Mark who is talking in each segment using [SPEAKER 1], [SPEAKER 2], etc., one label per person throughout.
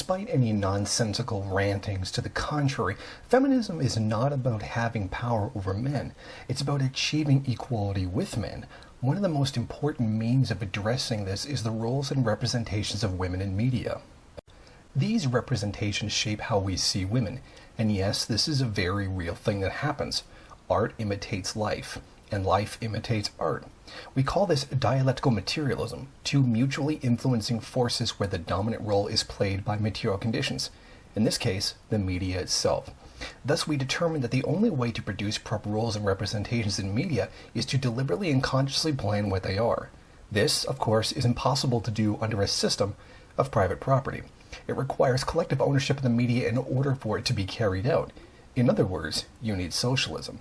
[SPEAKER 1] Despite any nonsensical rantings to the contrary, feminism is not about having power over men. It's about achieving equality with men. One of the most important means of addressing this is the roles and representations of women in media. These representations shape how we see women, and yes, this is a very real thing that happens. Art imitates life, and life imitates art. We call this dialectical materialism, two mutually influencing forces where the dominant role is played by material conditions, in this case, the media itself. Thus, we determine that the only way to produce proper roles and representations in media is to deliberately and consciously plan what they are. This, of course, is impossible to do under a system of private property. It requires collective ownership of the media in order for it to be carried out. In other words, you need socialism.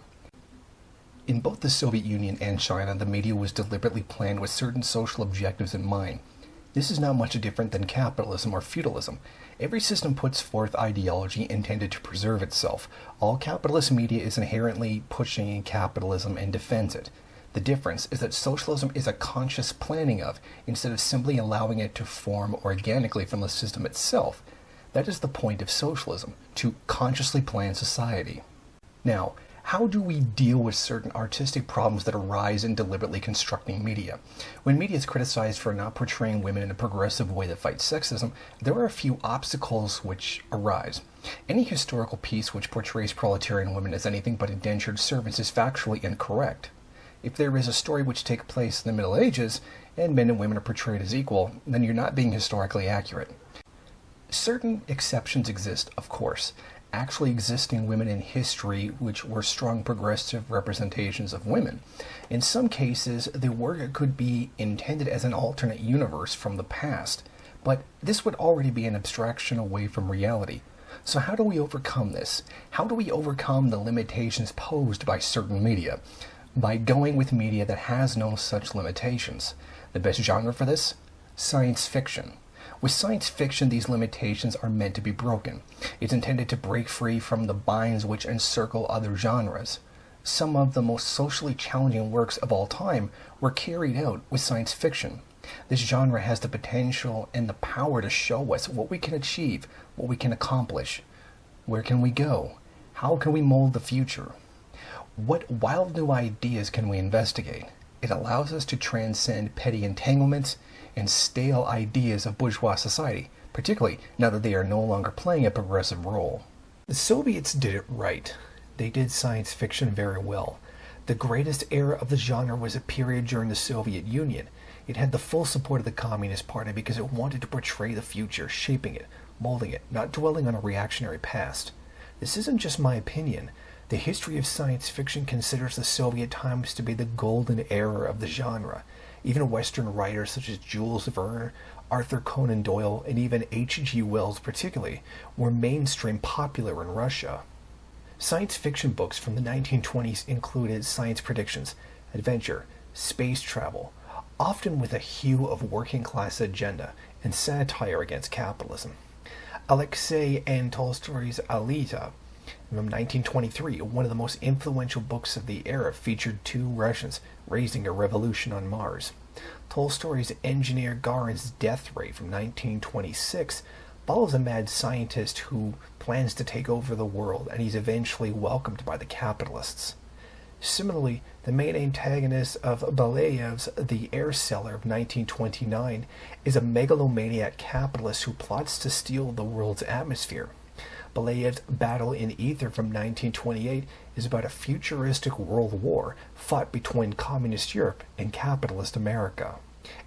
[SPEAKER 1] In both the Soviet Union and China, the media was deliberately planned with certain social objectives in mind. This is not much different than capitalism or feudalism. Every system puts forth ideology intended to preserve itself. All capitalist media is inherently pushing in capitalism and defends it. The difference is that socialism is a conscious planning of, instead of simply allowing it to form organically from the system itself. That is the point of socialism, to consciously plan society. Now, how do we deal with certain artistic problems that arise in deliberately constructing media? When media is criticized for not portraying women in a progressive way that fights sexism, there are a few obstacles which arise. Any historical piece which portrays proletarian women as anything but indentured servants is factually incorrect. If there is a story which takes place in the Middle Ages, and men and women are portrayed as equal, then you're not being historically accurate. Certain exceptions exist, of course. Actually existing women in history which were strong progressive representations of women. In some cases, the work could be intended as an alternate universe from the past, but this would already be an abstraction away from reality. So how do we overcome this? How do we overcome the limitations posed by certain media? By going with media that has no such limitations. The best genre for this? Science fiction. With science fiction, these limitations are meant to be broken. It's intended to break free from the binds which encircle other genres. Some of the most socially challenging works of all time were carried out with science fiction. This genre has the potential and the power to show us what we can achieve, what we can accomplish. Where can we go? How can we mold the future? What wild new ideas can we investigate? It allows us to transcend petty entanglements and stale ideas of bourgeois society, particularly now that they are no longer playing a progressive role. The Soviets did it right. They did science fiction very well. The greatest era of the genre was a period during the Soviet Union. It had the full support of the Communist Party because it wanted to portray the future, shaping it, molding it, not dwelling on a reactionary past. This isn't just my opinion. The history of science fiction considers the Soviet times to be the golden era of the genre. Even Western writers such as Jules Verne, Arthur Conan Doyle, and even H.G. Wells particularly, were mainstream popular in Russia. Science fiction books from the 1920s included science predictions, adventure, space travel, often with a hue of working-class agenda and satire against capitalism. Alexei and Tolstoy's Alita, from 1923, one of the most influential books of the era, featured two Russians raising a revolution on Mars. Tolstoy's Engineer Garin's Death Ray from 1926 follows a mad scientist who plans to take over the world, and he's eventually welcomed by the capitalists. Similarly, the main antagonist of Balayev's The Air Cellar of 1929 is a megalomaniac capitalist who plots to steal the world's atmosphere. Balayev's Battle in Ether from 1928 is about a futuristic world war fought between communist Europe and capitalist America.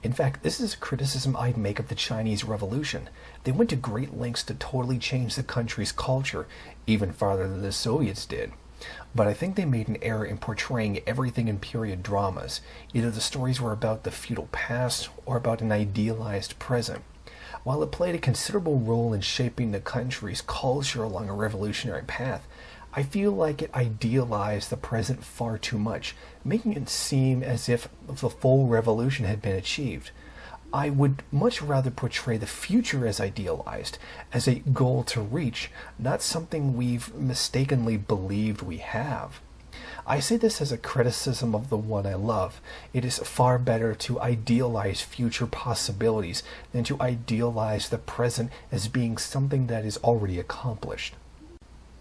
[SPEAKER 1] In fact, this is a criticism I'd make of the Chinese Revolution. They went to great lengths to totally change the country's culture, even farther than the Soviets did. But I think they made an error in portraying everything in period dramas. Either the stories were about the feudal past or about an idealized present. While it played a considerable role in shaping the country's culture along a revolutionary path, I feel like it idealized the present far too much, making it seem as if the full revolution had been achieved. I would much rather portray the future as idealized, as a goal to reach, not something we've mistakenly believed we have. I say this as a criticism of the one I love. It is far better to idealize future possibilities than to idealize the present as being something that is already accomplished.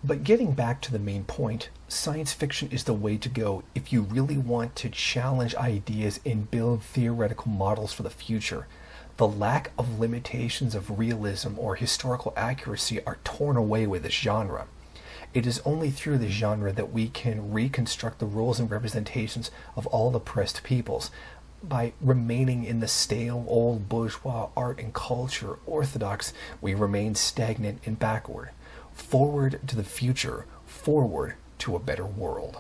[SPEAKER 1] But getting back to the main point, science fiction is the way to go if you really want to challenge ideas and build theoretical models for the future. The lack of limitations of realism or historical accuracy are torn away with this genre. It is only through the genre that we can reconstruct the roles and representations of all oppressed peoples. By remaining in the stale old bourgeois art and culture orthodox, we remain stagnant and backward. Forward to the future, forward to a better world.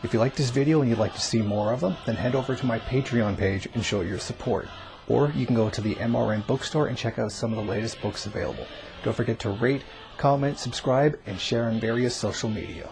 [SPEAKER 1] If you like this video and you'd like to see more of them, then head over to my Patreon page and show your support. Or you can go to the MRN bookstore and check out some of the latest books available. Don't forget to rate, comment, subscribe, and share on various social media.